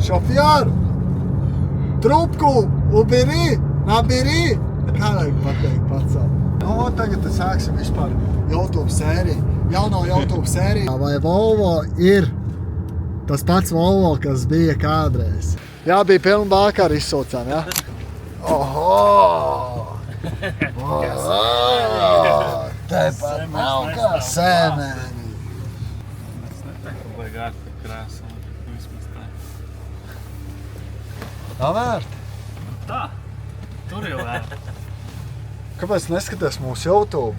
Šofjār! Trubku! Uberi! Naberi! Kā vajag pateikt pacelt? No, tagad sāksim vispār YouTube sēriju. Jauno YouTube sēriju. Vai Volvo ir tas pats Volvo, kas bija kādreiz? Jā, bija pilna bāka ar izsaucām, jā? Oho! Tepat nav kā sēmēni. Es neteiktu, vai gārt par krēslu. Vismaz tā. Nav vērt? Tā. Tur jau vērt. Kāpēc neskaties mūsu YouTube?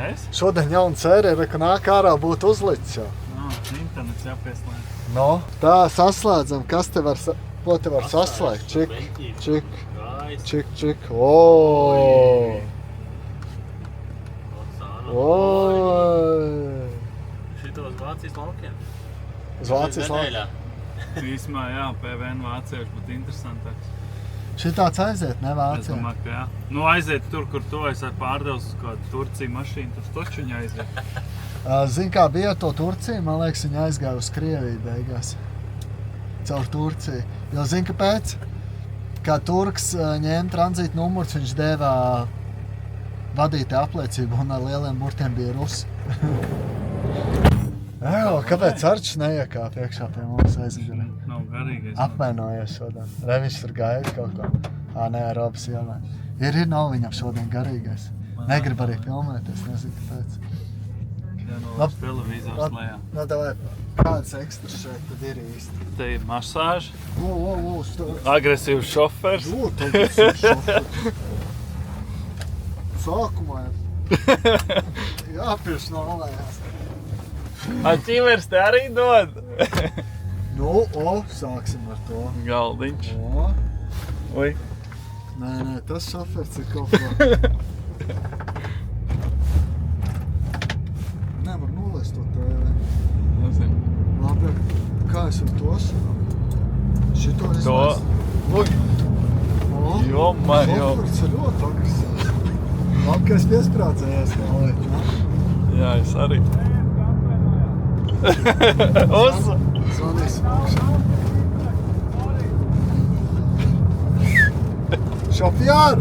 Es? Šodien jauna sērija, ka nāk ārā būtu uzlicis jau. No, internets jāpieslēdz. No, tā sasslēdzam, kas te var, ko te var saslēgt? Čik, čik, čik, čik. Oi! Oi! Šito uz Vācijas laukiem. Uz Vācijas laukiem. Īsmā, jā, PVN vācieši būtu interesantāks. Šitāds aiziet, ne Es Vācijā? domāju, ka jā. Nu, aiziet tur, kur to es pārdevu uz kādu Turciju mašīnu, tur toču viņa aiziet. Zini, kā bija to Turciju? Man liekas, viņa aizgāja uz Krieviju beigās. Caur Turciju. Jo zini, kāpēc? Kā Turks ņēma tranzīta numurs, viņš deva vadītāja apliecību un ar lieliem burtiem bija rusi. Kāpēc Arčs neiekāp iekšā pie mums aizgarā? Nav garīgais. Apvainojies šodien. Re, viņš tur gaida kaut ko. Nē, Robas ielē. Ir, nav viņam šodien garīgais. Negrib arī filmēties, nezinu, kāpēc. Jā, no televīzors lejā. Nu, davai, kāds ekstras šeit tad ir īsti? Te ir masāža, Stāv. agresīvs šofers. Tagad ir šofers. Sākumā ir jāpirš nolējās. A ķivers te arī dod? Nu, sāksim ar to. Galdiņš. Oi. Nē, tas šofers ir kaut ko. Nevar nolēst to TV. Nezinu. Labi, kā es ar to sanāku? Šito To. izlaist. Ui. Jo, man jau. Šofers ir ļoti agresīvs. Labi, ka es piesprādzējos nolēt. Jā, es arī. Uz! Zvanīsim augšā. Šofjār!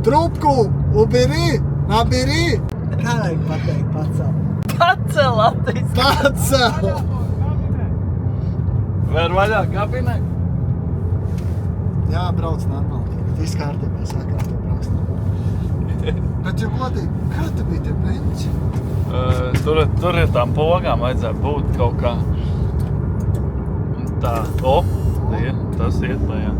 Trubku! Uberi! Naberi! Kā vajag pateikt pacelt? Pacel Latvijas! Pacel! Vēr vaļā kabinē? Jā, brauc normāli. Viss kārtībā, sākās to brauc normāli. Bet, ja godīgi, kā te bija tie beņķi? Tur ir tām pogām vajadzētu būt kaut kā. Un tā. Tas iet lejā.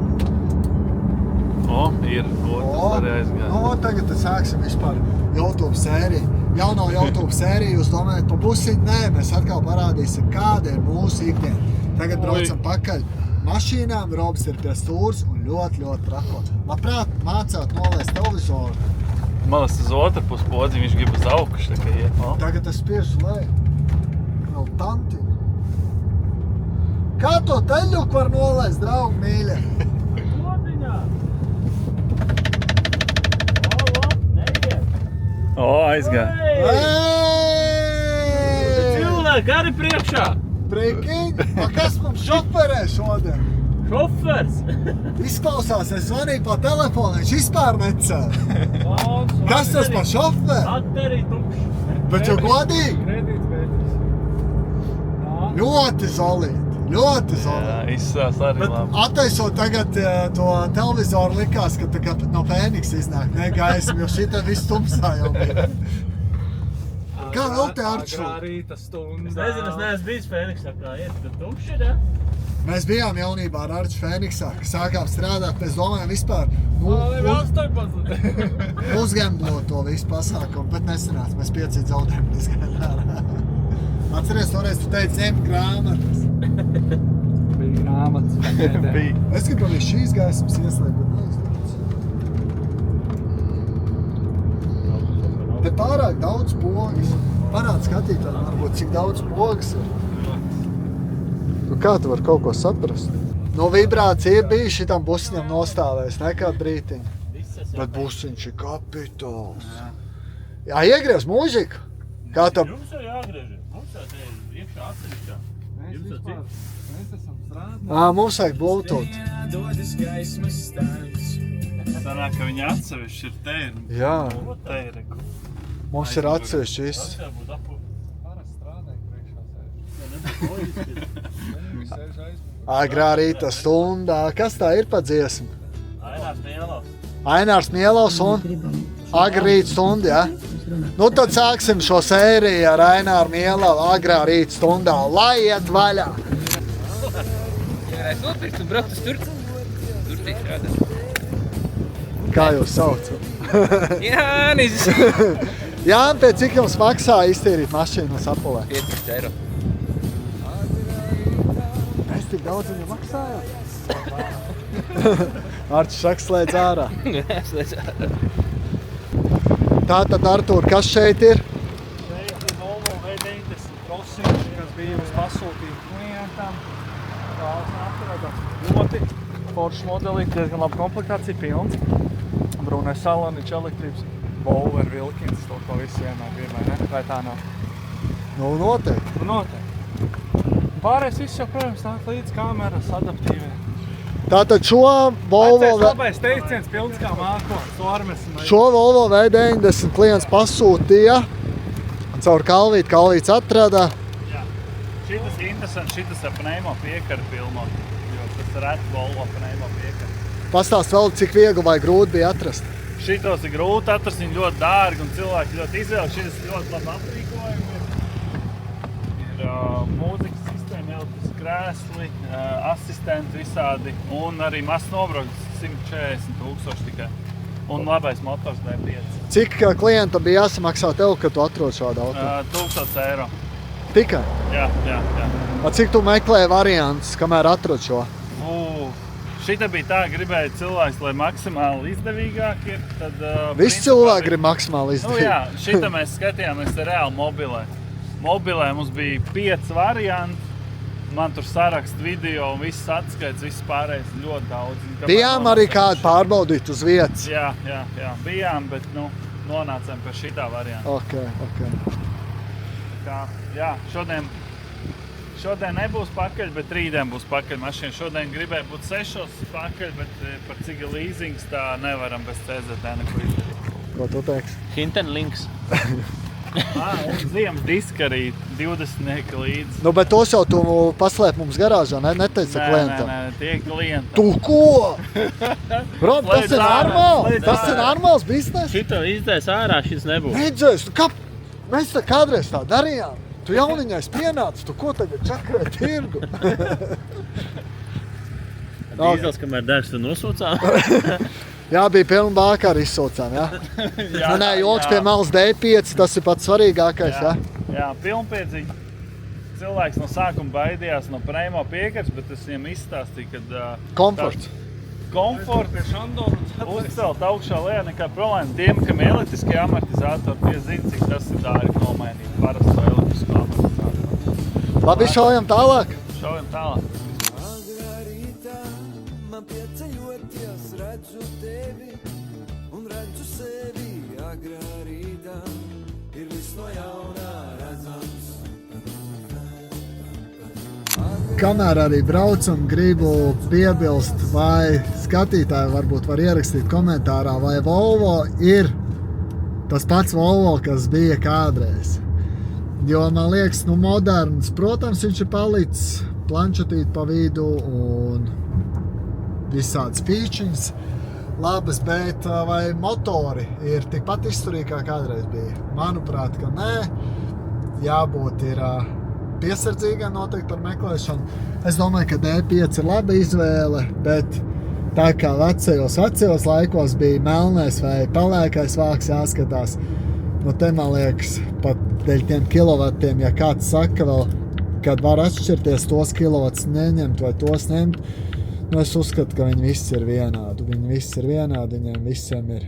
Ir. Tas arī aizgāja. No, tagad sāksim vispār YouTube sēriju. Jauno YouTube sēriju, jūs domājat pa busiņu? Nē, mēs atkal parādīsim, kāda ir mūsu ikdiena. Tagad braucam pakaļ mašīnām, Robs ir pie stūras un ļoti trako. Labprāt, mācāt nolēst televizoru. Malas uz otru pusi podziņu, viņš grib uz augšu, tā kā iet. Tagad es spiežu lej. Vēl tantiņu. Kā to teļuku var nolēst, draugi mīļa? Podiņā! Neiet! Aizgāja. Cilvēki arī priekšā! Priekīņ? Kas mums šoferē šodien? Šofers! Izklausās, es zvanīju pa telefonu, viņš vispār necēla. Kas tas par šoferi? Baterija tukšs. Bet jau godīgi? Kredītvētris. Ļoti zolīti. Jā, izsās arī Bet labi. attaisot tagad to televizoru likās, ka tā kā no Fēniks iznāk, ne gaismu, jo šitā viss tumsā jau bija. Kā vēl te Arču? Agrā rīta stundā. Es nezinu, es neesmu bijis Fēniksā, kā iet, bet tukšs ir, ja? Mēs bijām jaunībā ar Arču Fēniksā, ka sākām strādāt, mēs domājam vispār uzgemblot to visu pasākumu, bet nesanāca, mēs 5 zaudējumu izgājām. Atceries, toreiz tu teici, ņem grāmatas. Bija grāmatas. Bija. Es gribu arī šīs gaismas ieslēgt, bet neizdodas. Te pārāk daudz pogas. Parād skatītājiem, varbūt, cik daudz pogas ir. Nu, kā tu var kaut ko saprast? No vibrācija bija šitam busiņam nostāvēs, nekādu brītiņu. Bet busiņš ir kapitāls. Jā, iegriez mūžiku. Kā tu? Jums jau jāgriež. Mums jau te ir iekšā atsevišķā. Jums jau cik? Mums vajag Bluetooth. Sanāk, ka viņi atsevišķi ir te ir. Jā. Te ir. Mums ir atsevišķi viss. Agrā rīta stundā. Kas tā ir pa dziesmu? Ainārs Mielovs un agrā rīta stunda, ja? Nu tad sāksim šo sēriju ar Aināru Mielovu agrā rīta stundā. Lai iet vaļā! Varēs nopirkt un braukt uz Turciju strādāt. Kā jūs sauc? Jānis! Jā, pēc cik jums maksā iztīrīt mašīnu no Sapulē? 15 eiro. Mēs tik daudz viņu maksājam? Arčs šaks slēdz ārā. Slēdz ārā. Tātad, Artūr, kas šeit ir? Šeit ir Volvo V90 Crossing, kas bija uz pasūtījumu klientam. Tāls atrada ļoti foršs modelīti, diezgan laba komplektācija, pilns. Brūnais saloniņš, elektrības. Volvo ir Vilkins, to pa visu vienmēr bija, vai ne? Vai tā nav? Nu, noteikti. Noteikti. Pārējais viss jau, protams, nāk līdz kameras, adaptīvie. Tātad šo Volvo... Vecais labais teiciens, pilns kā mākonis, to armesam. Šo Volvo V90 klients pasūtīja. Caur Kalvīti, Kalvīts atrada. Jā. Šitas interesants, šitas ar pneimo piekari pilnot. Jo tas ir reti Volvo pneimo piekari. Pastāst vēl, cik viegli vai grūti bija atrast. Šitos ir grūti atrast, viņi ļoti dārgi un cilvēki ļoti izvēlas. Šitas ļoti labi aprīkojumi ir mūzikas sistēma, elektrisks krēsli, asistenti visādi un arī mazs nobraukts 140,000 tikai. Un labais motors D5. Cik klientam bija jāsamaksā tev, kad tu atrod šādu auto? 1000 eiro. Tikai? Jā. Cik tu meklēji variants, kamēr atrod šo? Šita bija tā, gribēja cilvēks, lai maksimāli izdevīgāk ir. Tad, Visi cilvēki grib maksimāli Nu izdevīgi. jā, šita mēs skatījāmies reāli mobilē. Mobilē mums bija 5 varianti. Man tur sarakst video un viss atskaits, viss pārējais ļoti daudz. Bijām arī kādu pārbaudīt uz vietas? Jā. Bijām, bet nonācām pie šitā varianta. Ok. Kā, jā, šodien nebūs pakaļ, bet rītdien būs pakaļ mašīna. Šodien gribēja būt 6 pakaļ, bet par cik ir leasings, tā nevaram bez CZT neko izdarīt. Ko tu teiksi? Hinten links. Un ziemas diski arī 20 līdzi. Nu, bet tos jau tu paslēp mums garāžā, neteici klientam? Nē, tie klientam. Tu ko? Rob, tas Slēdz ir ārā, normāli? slēdz Tas ir ārā. normāls biznes? Šito izdēs ārā, šis nebūs. Redzēs, mēs tā kādreiz tā darījām. Tu jauniņais pienāc, tu ko tagad čakrē tirgu? Dīzels, kamēr dērs tu nosūcām. Jā, bija pilna bāka ar izsaucām, jā? Nē, joks pie malas D5, tas ir pats svarīgākais, jā? Jā, pilnpiedzīgi. Cilvēks no sākuma baidījās no pneimo piekars, bet es viņam izstāstīju, ka... Komforts. Komforts, uzcelt augšā lejā nekā problēma. Tiem, kam ir elektriskie amortizātori, tie zina, cik tas ir dārgi nomainīt parasto elektrisko amortizātoru. Labi, šaujam tālāk. Šaujam tālāk. Man pieceļoties redzu tevi un redzu sevi agrā rītā, ir viss no jaunā redzams. Kamēr arī braucam, gribu piebilst, vai skatītāji varbūt var ierakstīt komentārā, vai Volvo ir tas pats Volvo, kas bija kādreiz. Jo man liekas, moderns, protams, viņš ir palicis planšetīt pa vidu un visādas features labas, bet vai motori ir tikpat izturīgi, kā kādreiz bija? Manuprāt, ka nē. Jābūt ir piesardzīgiem noteikti par meklēšanu. Es domāju, ka D5 ir laba izvēle, bet tā kā vecajos laikos bija melnais vai pelēkais vāks jāskatās, nu te man liekas, pat dēļ tiem kilovatiem, ja kāds saka vēl, kad var atšķirties tos kilovats neņemt vai tos ņemt, nu es uzskatu, ka viņi visi ir vienādi. Viņiem visiem ir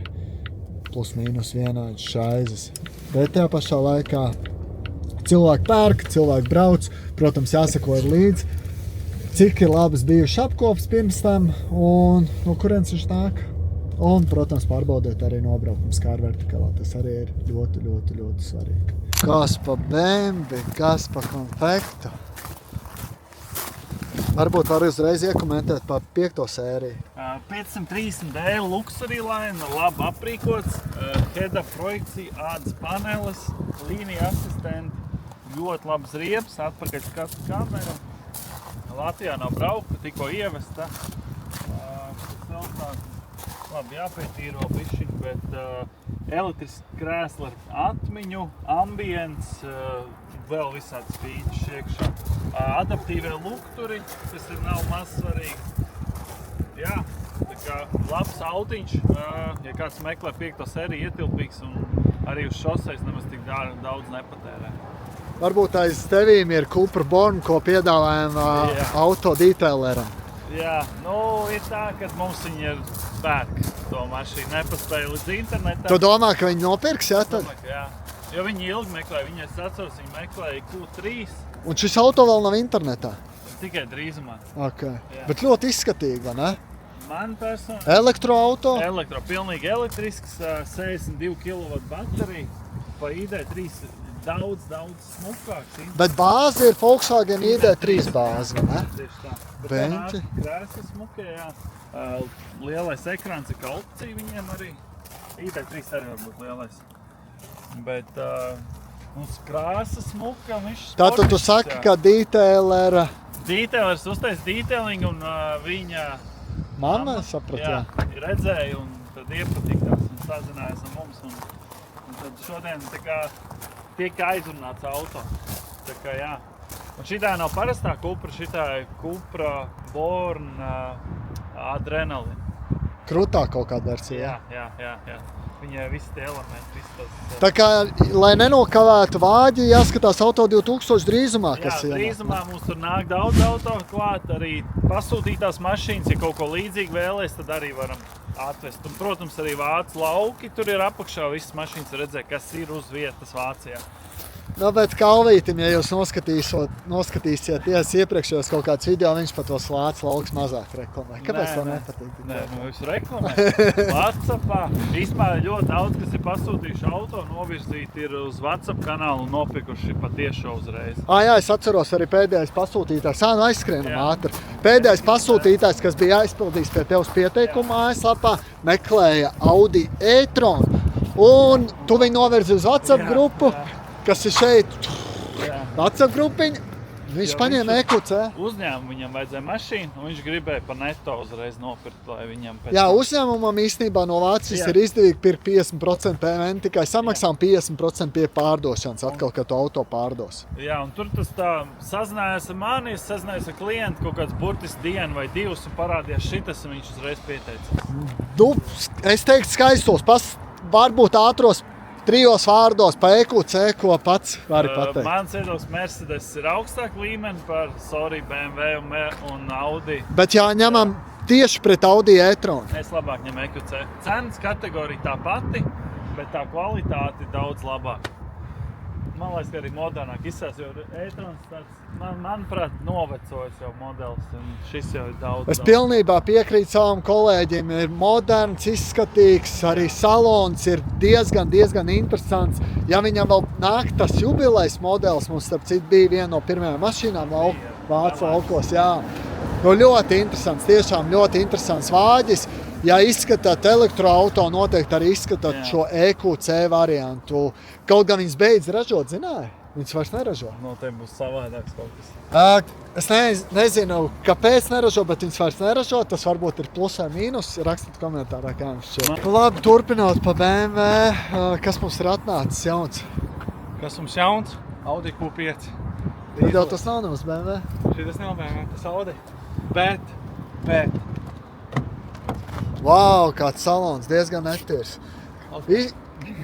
plus mīnus vienādi šaizes. Bet tajā pašā laikā cilvēki pērk, cilvēki brauc, protams, jāsako ir līdzi, cik ir labas bijuši apkops pirms tam un no kurienes viņš nāk. Un, protams, pārbaudēt arī nobraukums kā ar vertikālā. Tas arī ir ļoti, ļoti, ļoti svarīgi. Kas pa bembi, kas pa konfektu. Varbūt var uzreiz iekomentēt par 5. sēriju. 530D Luxury line, labi aprīkots, head-up projekcija, ādas paneles, līnija asistenti, ļoti labs riepas, atpakaļ skatu kameru. Latvijā nav braukta, tikko ievesta. Labi, jāpietīro bišķiņ, bet elektrisks krēsli ar atmiņu, ambients, vēl visāds features iekšā. Adaptīvie lukturi, tas ir nav maz svarīgi. Jā, tā kā labs autiņš, ja kāds meklē 5. sēriju, ietilpīgs un arī uz šoseis nemaz tik daudz nepatērē. Varbūt aiz tevīm ir Cupra Born, ko piedāvājam auto detaileram. Jā, ir tā, ka mums viņi ir pērk to mašīnu, nepaspēja līdz internetam. Tu domā, ka viņi nopirks, jā? Domāju, jā. Jo viņi ilgi meklēja, viņi es atceros, viņi meklēja Q3. Un šis auto vēl nav internetā? Tikai drīzumā. Okay. Bet ļoti izskatīgi, vai ne? Man personīgi. Elektroauto? Pilnīgi elektrisks, 62 kW baterija, pa ID3 daudz smukāks. Bet bāze ir Volkswagen ID3 bāze, vai ne? Tieši tā. Beņķi. Krēsli smukie, jā. Lielais ekrāns ir kā opcija viņiem arī. ID3 arī varbūt lielais. Bet mums krāsa smuka, viņš sportisks. Tātad tu saki, ka detailera... Detailers uztais detailingu un viņa... Mamma, saprat, jā. Redzēja un tad iepatikās un sazinājās ar mums. Un tad šodien tā kā tiek aizrunāts auto. Tā kā jā. Un šitā nav parastā Cupra, šitā ir Cupra Born Adrenaline. Krūtā kaut kāda versija. Jā. Viņai visi tie elementi, viss tas... Tā kā, lai nenokavētu vāģi, jāskatās auto 2000 drīzumā, kas jā, drīzumā mums tur nāk daudz auto klāt, arī pasūtītās mašīnas, ja kaut ko līdzīgi vēlēs, tad arī varam atvest. Un, protams, arī vācu lauki, tur ir apakšā, visas mašīnas redzē, kas ir uz vietas Vācijā. Nu, bet Kalvītim, ja jūs noskatīsieties iepriekšējos kaut kāds video, viņš pat tos vācu lauks mazāk reklamē. Kāpēc to nepatīk? Nē, visu reklamē. WhatsAppā. Īspār ļoti daudz, kas ir pasūtījuši auto, novirzīti ir uz WhatsApp kanālu un nopirkuši patieši uzreiz. Jā, es atceros arī pēdējais pasūtītājs. Nu aizskrienam ātri. Pēdējais pasūtītājs, kas bija aizpildījis pie tevs pieteikumu mājaslapā, meklēja Audi e-tron. Un tu viņu novirzi uz WhatsApp grupu. Kas ir šeit, WhatsApp grupiņa, viņš paņēma EQC. Uzņēmumu viņam vajadzēja mašīnu, un viņš gribēja pa neto uzreiz nopirkt, lai viņam pēc... Jā, uzņēmumam īstenībā no Vācijas ir izdevīgi pirkt 50% PVN, tikai samaksām 50% pie pārdošanas, atkal, kad tu auto pārdos. Jā, un tur tas tā sazinājās ar mani, es sazinājos ar klientu kaut kāds burtiski dienu vai divas un parādījās šitas, un viņš uzreiz pieteicis. Es teiktu skaistos, varbūt ātros 3 vārdos pa EQC, ko pats vari pateikt. Mans viedoklis Mercedes ir augstāk līmeni par BMW un Audi. Bet jā, ņemam tieši pret Audi e-tron. Es labāk ņem EQC. Cenas kategorija tā pati, bet tā kvalitāte daudz labāk. Man liekas, ka arī modernāk izsās, jo e-trons tāds, manuprāt, novecojis jau modelis, un šis jau ir daudz. Es pilnībā piekrītu savam kolēģim, ir moderns, izskatīgs, arī salons ir diezgan interesants. Ja viņam vēl nāk tas jubilejs modelis, mums starp citu bija viena no pirmajām mašīnām Vācu laukos, jā. Nu, ļoti interesants, tiešām ļoti interesants vāģis. Ja izskatāt elektroauto, noteikti arī izskatāt šo EQC variantu. Kaut gan viņas beidz ražot, zināji? Viņas vairs neražo. Noteikti būs savādāks kaut kas. Es nezinu, kāpēc neražo, bet viņas vairs neražo. Tas varbūt ir plus vai mīnus. Rakstiet komentārā, kā jums šķiet. Labi, turpinot pa BMW. Kas mums ir atnācis jauns? Kas mums jauns? Audi Q5. Tad jau tas nav nemaz BMW. Šitas nav BMW, tas Audi. Bet. Wow, kāds salons, diezgan netīrs.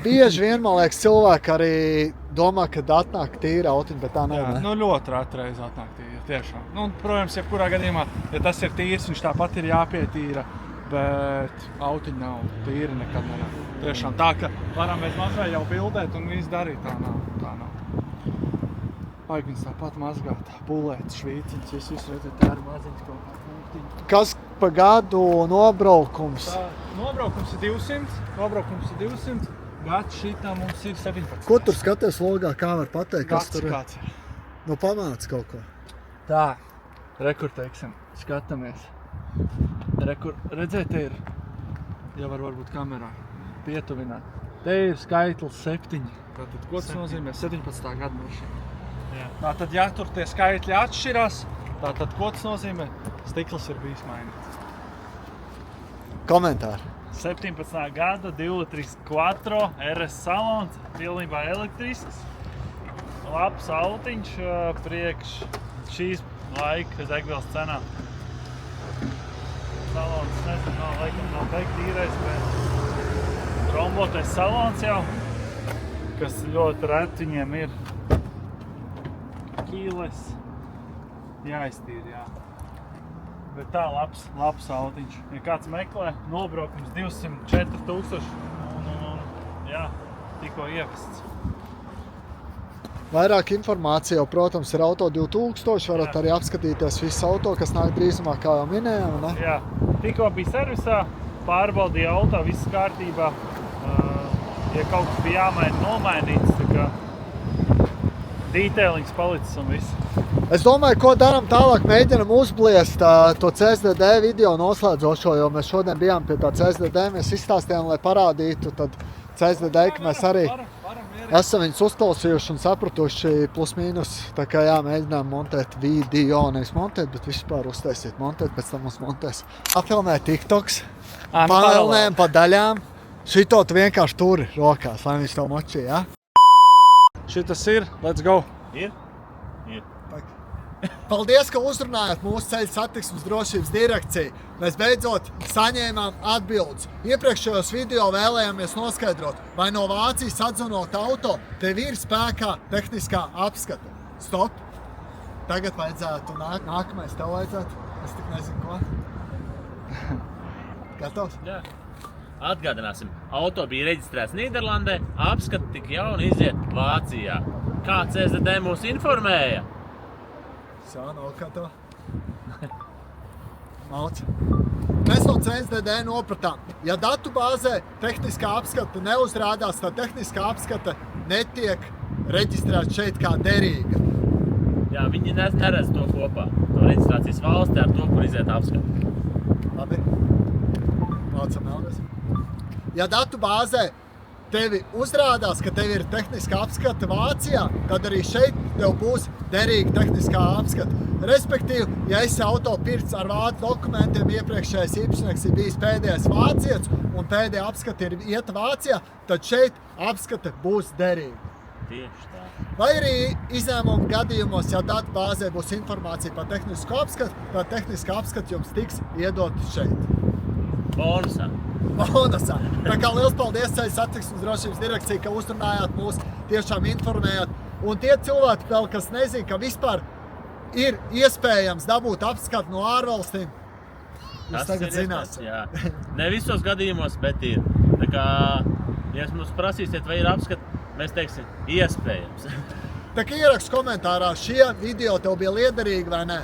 Bieži vien, man liekas, cilvēki arī domā, ka atnāk tīra autiņa, bet tā nav, ne? Nu, ļoti ratreiz atnāk tīra, tiešām. Nu, protams, jebkurā gadījumā, ja tas ir tīrs, viņš tāpat ir jāpietīra, bet autiņa nav tīra nekad nenāk. Tiešām tā, ka varam bez mazvai jau bildēt un viss darīt, tā nav. Vajag viņas tāpat mazgāt, pulēt, švīciņas, visu redzēt, tā ir maziņas kaut kā punktiņa. Kas pa gadu nobraukums? Nobraukums ir 200, gads šitā mums ir 17. Ko tur skaties logā, kā var pateikt, kas tur ir? Kāds ir? Nu, pamāc kaut ko. Tā, Rekur, teiksim, skatāmies. Rekur, redzēt, te ir, jau varbūt kamerā, pietuvināt. Te ir skaitlis 7. Tātad, ko tas nozīmē? 17. gada mašīna. Tātad, ja tur tie skaitļi atšķirās, tātad, ko tas nozīmē? Stikls ir bijis mainīts. Komentāri. 17. gada 2.3 Quattro RS salons, pilnībā elektrisks. Labs autiņš priekš šīs laika degvielas cenā. Salons, nezinu, laikam nav beigt īrais, bet trombotais salons jau, kas ļoti reti viņiem ir. Kīles jāiztīr, jā. Bet tā labs autiņš. Ja kāds meklē, nobraukums 204 000 un jā, tikko ievests. Vairāk informācija jau, protams, ir Auto 2000. Varat arī apskatīties visu auto, kas nāk drīzumā, kā jau minējām, ne? Jā, tikko bija servisā, pārbaudīja auto, viss kārtībā. Ja kaut kas bija jāmaina, nomainīts, tā kā detailings palicis un viss. Es domāju, ko daram tālāk, mēģinam uzbliest to CSDD video noslēdzošo, jo mēs šodien bijām pie tā CSDD, mēs izstāstījām, lai parādītu, tad CSDD, ka mēs arī esam viņus uzklausījuši un sapratuši plus mīnus, tā kā jā, mēģinām montēt video, nevis montēt, bet vispār uztaisīt montēt, pēc tam mums montēs. Apfilmēt TikToks, panelnēm, pa daļām, šito tu vienkārši turi rokās, lai viņš to močī, jā? Šitas ir, let's go! Ir? Ir. Paldies, ka uzrunājāt mūsu ceļu satiksmes drošības direkciju. Mēs beidzot saņēmām atbildes. Iepriekšējos video vēlējāmies noskaidrot, vai no Vācijas atzvanot auto tev ir spēkā tehniskā apskate. Stop! Tagad vajadzētu nākamais tev vajadzētu. Es tik nezinu, ko. Gatavs? Jā. Atgādināsim, auto bija reģistrēts Nīderlandē, apskata tik jauni iziet Vācijā. Kā CSDD mūs informēja? Sā, nav kā to. Malc. Mēs no CSDD nopratām, ja datu bāzē tehniskā apskata neuzrādās, tad tehniskā apskata netiek reģistrēta šeit kā derīga. Jā, viņi neredz to kopā. To reģistrācijas valstī ar to, kur iziet apskata. Labi. Malcam vēlreiz. Ja datu bāzē tevi uzrādās, ka tev ir tehniskā apskata Vācijā, tad arī šeit tev būs derīga tehniskā apskata. Respektīvi, ja esi auto pirkts ar vācu dokumentiem, iepriekšējais īpašnieks ir bijis pēdējais vācietis un pēdējā apskata ir ieta Vācijā, tad šeit apskata būs derīga. Tieši tā. Vai arī izņēmuma gadījumos, ja datu bāzē būs informācija par tehnisko apskatu, tad tehniskā apskata jums tiks iedot šeit. Bonusā. Bonusā. Tā kā liels paldies ceļu satiksmes drošības direkcija, ka uzrunājāt mūs, tiešām informējāt. Un tie cilvēki vēl, kas nezina, ka vispār ir iespējams dabūt apskatu no ārvalstīm, jūs tagad zināsiet. Jā. Ne visos gadījumos, bet ir. Tā kā, ja mums prasīsiet, vai ir apskata, mēs teiksim, iespējams. Tā kā ierakst komentārā, šie video tev bija liederīgi vai ne?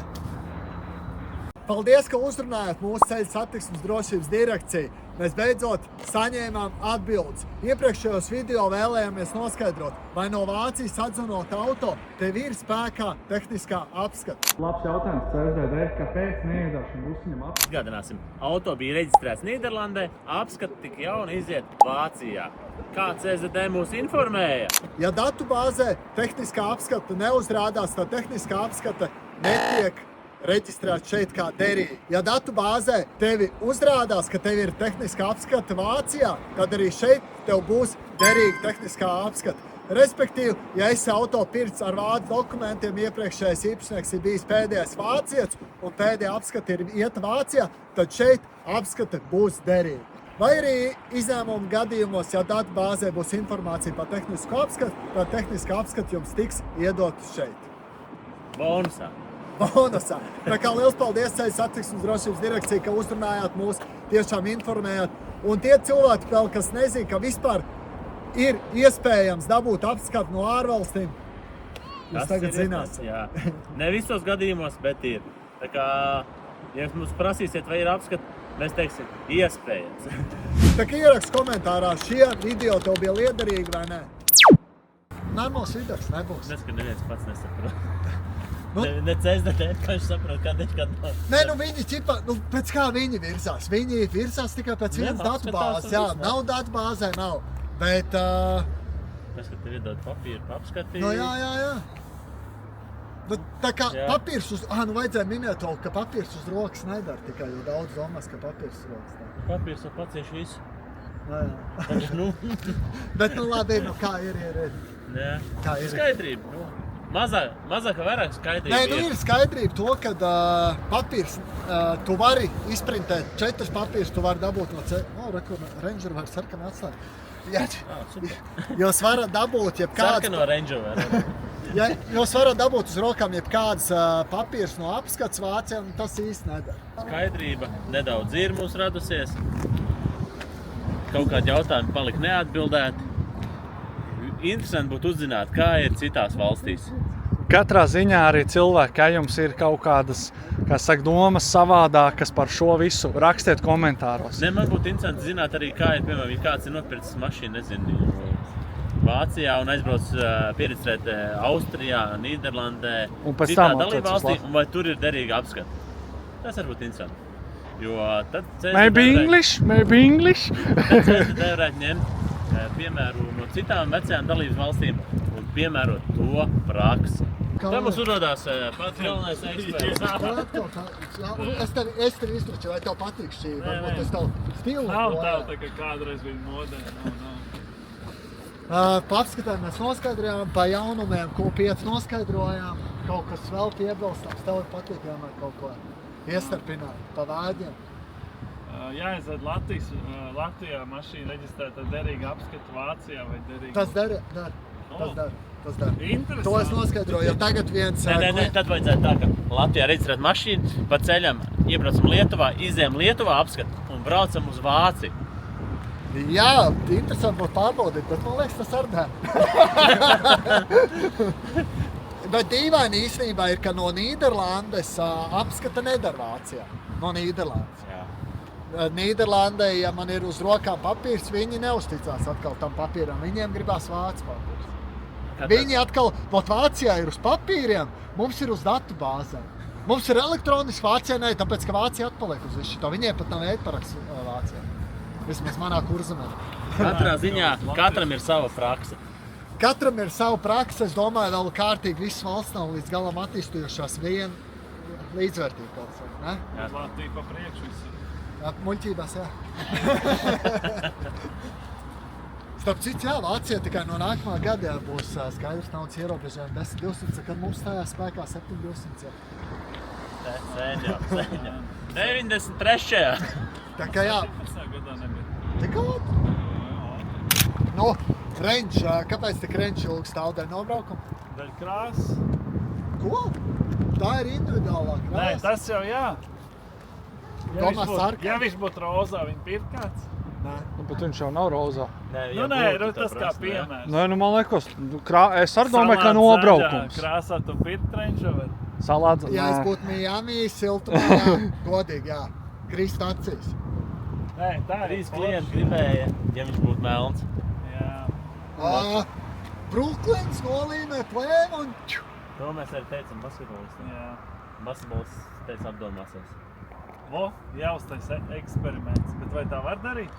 Paldies, ka uzrunājāt mūsu ceļu satiksmes drošības direkciju. Mēs beidzot saņēmām atbildes. Iepriekšējos video vēlējāmies noskaidrot, vai no Vācijas atzvanot auto tev ir spēkā tehniskā apskata. Labs jautājums CSDD, kāpēc neiedāšana busiņam apskatu? Atgādināsim, auto bija reģistrēts Nīderlandē, apskata tik jauni iziet Vācijā. Kā CSDD mūs informēja? Ja datu bāzē tehniskā apskata neuzrādās, tad tehniskā apskata netiek reģistrēts šeit kā derīga. Ja datu bāzē tevi uzrādās, ka tev ir tehniskā apskata Vācijā, tad arī šeit tev būs derīga tehniskā apskata. Respektīvi, ja esi auto pirkts ar vācu dokumentiem, iepriekšējais īpašnieks ir bijis pēdējais vācietis un pēdējā apskata ir ieta Vācijā, tad šeit apskata būs derīga. Vai arī izņēmuma gadījumos, ja datu bāzē būs informācija par tehnisko apskatu, tad tehniskā apskata jums tiks iedot šeit. Bonusā. Bonusā. Tā kā liels paldies ceļu satiksmes drošības direkcija, ka uzrunājāt mūs, tiešām informējāt. Un tie cilvēki vēl, kas nezina, ka vispār ir iespējams dabūt apskatu no ārvalstīm, jūs tagad zināsiet. Jā. Ne visos gadījumos, bet ir. Tā kā, ja mums prasīsiet, vai ir apskata, mēs teiksim, iespējams. Tā kā ierakst komentārā, šie video tev bija liederīgi vai ne? Normāls videos nebūs. Nes, ka neviens pats nesaprot. Ne CSDD, kā viņš saprot, kad Nē, viņi ķipa, pēc kā viņi virzās. Viņi virzās tikai pēc vienas datubāzes. Jā, nav datubāzē, nav. Bet, Tas, ka tev iedod papīru, apskatīt. jā. Bet tā kā papīrs uz... vajadzēja minēt to, ka papīrs uz rokas nedara tikai, jo daudz domās, ka papīrs uz rokas nedara. Papīrs var pacieši visu. Jā. Bet, labi, kā ir. Jā. Kā ir? Skaidrība. Mazāk vai vairāk skaidrība. Nē, ir skaidrība to, ka papīrs, tu vari izprintēt 4 papīrus, tu vari dabūt no Ranger var sarkanu atslēgt. Jā, jūs varat dabūt jebkāds... Sarkano Rangerover. Ja jūs varat dabūt uz rokām jebkādas papīrs no apskats Vācijā, tas īsti nedara. Skaidrība nedaudz ir mums radusies. Kaut kādi jautājumi palika neatbildēti. Interesanti būtu uzzināt, kā ir citās valstīs. Katrā ziņā arī cilvēki, ja jums ir kaut kādas, domas savādākas par šo visu, rakstiet komentāros. Ne, man būtu interesanti zināt arī, kā ir, piemēram, ja kāds ir nopircis mašīnu, nezinu, Vācijā un aizbrauc pieregistrēt Austrijā, Nīderlandē, Un pēc citā tam dalībvalstī, un vai tur ir derīga apskata. Tas var būt interesanti. Jo tad Maybe English. Tad CSDD varētu ņemt piemēru no citām vecajām dalības valstīm un piemērot to praksi. Tā mums uzrodās pats galvenais eksperts. Es tevi iztruču, vai tev patīk šī, varbūt es tev stilu. Nav tā, ka kādreiz bija modē. Paskatājāmies, noskaidrojām pa jaunumiem, ko 5 noskaidrojām, kaut kas vēl piebilstams, tev ir patīk vienmēr kaut ko iestarpināt pa vādiem. Jāizdod Latvijā mašīna reģistrēta derīga apskata Vācijā vai derīga? Tas dara. Interesanti. To es noskaidroju, jo tagad viens... Nē, tad vajadzētu tā, ka Latvijā reģistrēt mašīnu, pa ceļam iebraucam Lietuvā, izējam Lietuvā apskatu un braucam uz Vāciju. Jā, interesanti būtu pārbaudīt, bet man liekas, tas ar dēļ. Bet dīvaini īstenībā ir, ka no Nīderlandes apskata nedara Vācijā. No Nīderlandes. Nīderlandē, ja man ir uz rokām papīrs, viņi neuzticās atkal tam papīram. Viņiem gribās vācu papīrs. Viņi atkal, Vācijā ir uz papīriem, mums ir uz datu bāzēm. Mums ir elektroniski, Vācijā ne, tāpēc, ka Vācija atpaliek uz visu šito. Viņiem pat nav ētparaksts Vācijā. Vismaz manā kurzemē. Katrā ziņā katram ir sava praksa. Katram ir sava praksa. Es domāju, vēl kārtīgi visas valsts nav līdz galam attīstījušās vien līdzvērtīgi kaut kas, ne? Jā, Latvija pa priekšu visi. Muļķībās, jā. Starp citu, jā, Vācija tikai no nākamā gada būs skaidrs naudas ierobežojumi 10-200, kad mums tajā spēkā 7-200. Sen jau. 93. Tā kā jā. 15. gadā nebija. Tikā? Nu, Range, kāpēc tik Range ilgi stāv dēļ nobraukumu? Daļ krāsas. Ko? Tā ir individuālā Nē, krāsa. tas jau jā. Ja viņš būtu rozā, viņa pirkt kāds? Nē. Bet viņš jau nav rozā. Tas kā piemērs. Nē, man liekas, es arī domāju, ka nobraukums. Krāsā tu pirkt Range Rover? Salāds, Ja es būtu Miami, siltumā, jā, godīgi, jā. Krist acīs. Nē, tā ir 3 klienti gribēja, ja viņš būtu melns. Jā. Brooklyns nolīmē plēmu un... To mēs arī teicam basketbolistam. Jā. Basketbolists teica apdomāsies. Jāuztais eksperiments, bet vai tā var darīt?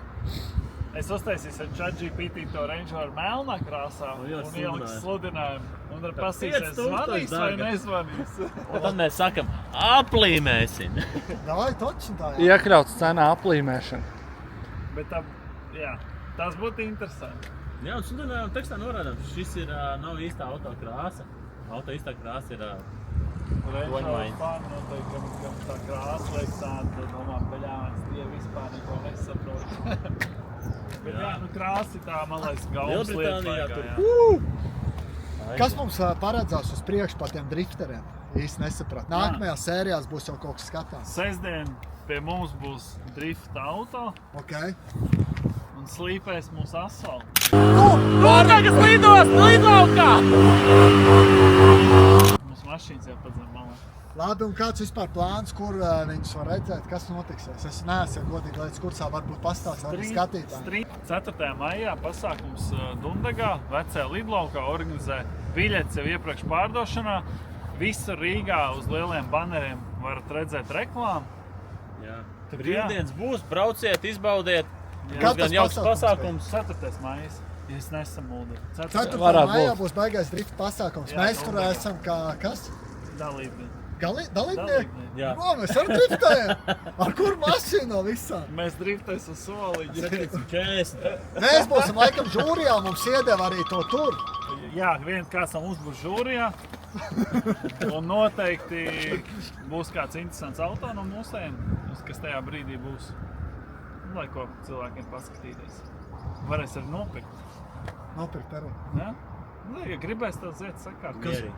Es uztaisīšu ar ChatGPT to Range Rover melnā krāsā un ieliks sludinājumu. Un ar pasīsies, zvanīs vai nezvanīs. Un tad mēs sakam, aplīmēsim. Davai, točin tā, jā. Iekļauts cenā aplīmēšana. Bet tā, jā, tas būtu interesanti. Jā, un sludinājumā tekstā norādām, šis ir nav īstā auto krāsa. Auto īstā krāsa ir Range Rover Toņmaiņas. fani noteikti, kam tā krāsa liek tāda, domā, beļāvens, tie vispār neko nesaprot. Bet jā, nu krāsi tā, man liekas, galvas lietas Lielbritānijā laikā, tur. jā. Kas mums paredzās uz priekšu par tiem drifteriem? Īsti nesaprat. Nākamajās sērijās būs jau kaut kas skatāms. Sestdien pie mums būs drifta auto Ok. un slīpēs mūsu asfaltu. Notekas lidos, lidlaukā! Mūsu mašīnas jau pat zem malā. Labi, un kāds vispār plāns, kur viņus var redzēt, kas notiksies? Es neesmu godīgi līdz kursā, varbūt pastāst arī skatītājiem. 4. maijā pasākums Dundagā, vecajā lidlaukā, organizē biļetes jau iepriekš pārdošanā. Visur Rīgā uz lieliem baneriem varat redzēt reklāmu. Jā. Tad Brīvdienas būs, brauciet, izbaudiet. Jā. Būs gan jauks pasākums. 4. maijs, ja es nesamuldu. 4. Varētu maijā būt. būs baigais drifta pasākums. Jā, Mēs tur obligāti. esam kā kas? Dalībnieki. Dalībnieki? Jā. O, mēs arī driftējam. Ar kur mašīnu no visām? Mēs driftēs uz soliņu. 740. Mēs būsim laikam žūrijā, mums iedeva arī to tur. Jā, kāds no mums būs žūrijā. Un noteikti būs kāds interesants auto no mūsējiem, kas tajā brīdī būs. Lai ko cilvēkiem paskatīties. Varēs arī nopirkt. Nopirkt arī. Ja? Nu, ja gribēs tev ziet sakārt. Mieri.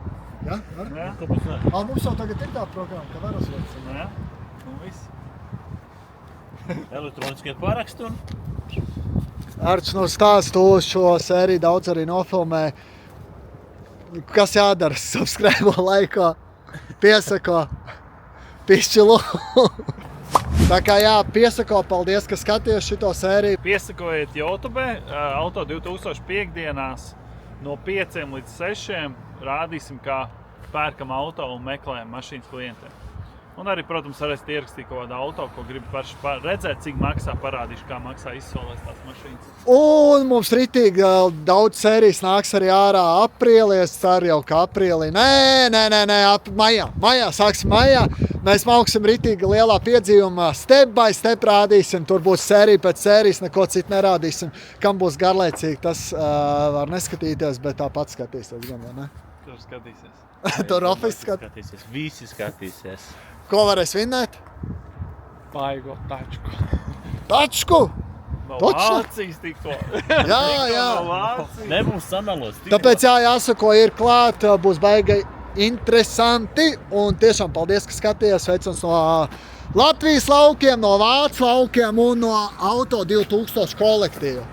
Ja? Var? Ja? Kāpēc ne? Mums jau tagad ir tā programma, ka var uzlikt. Ja? Un viss. Elektroniskie paraksti un Arčs no stāstu uz šo sēriju daudz arī nofilmē. Kas jādara? Subscribe laikā, piesako, pišķilu. Tā kā jā, piesako, paldies, ka skaties šito sēriju. Piesakojiet YouTube, Auto 2000 piekdienās no 5 līdz 6 rādīsim, kā pērkam auto un meklējam mašīnas klientiem. Un arī, protams, varēsiet ierakstīt kaut kādu auto, ko gribat paši redzēt, cik maksā, parādīšu, kā maksā izsolēs tās mašīnas. Un mums ritīgi daudz sērijas nāks arī ārā aprīlī. Es ceru jau, ka aprīlī. Nē, maijā, sāksim maijā. Mēs mauksim ritīgi lielā piedzīvumā. Step by step rādīsim. Tur būs sērija pēc sērijas, neko citu nerādīsim. Kam būs garlaicīgi, tas var neskatīties, bet tāpat skatīsies. Gan, ne? Tur skatīsies. Tur office skatīsies. Visi skatīsies. Ko varēs vinnēt? Baigo tačku. Tačku! No Točno? Vācijas tikko. Jā. No Vācijas. Nebūs samelos. Tāpēc jāsako, ir klāt, būs baigi interesanti. Un tiešām paldies, ka skatījās. Sveicams no Latvijas laukiem, no Vācu laukiem un no Auto 2000 kolektīva.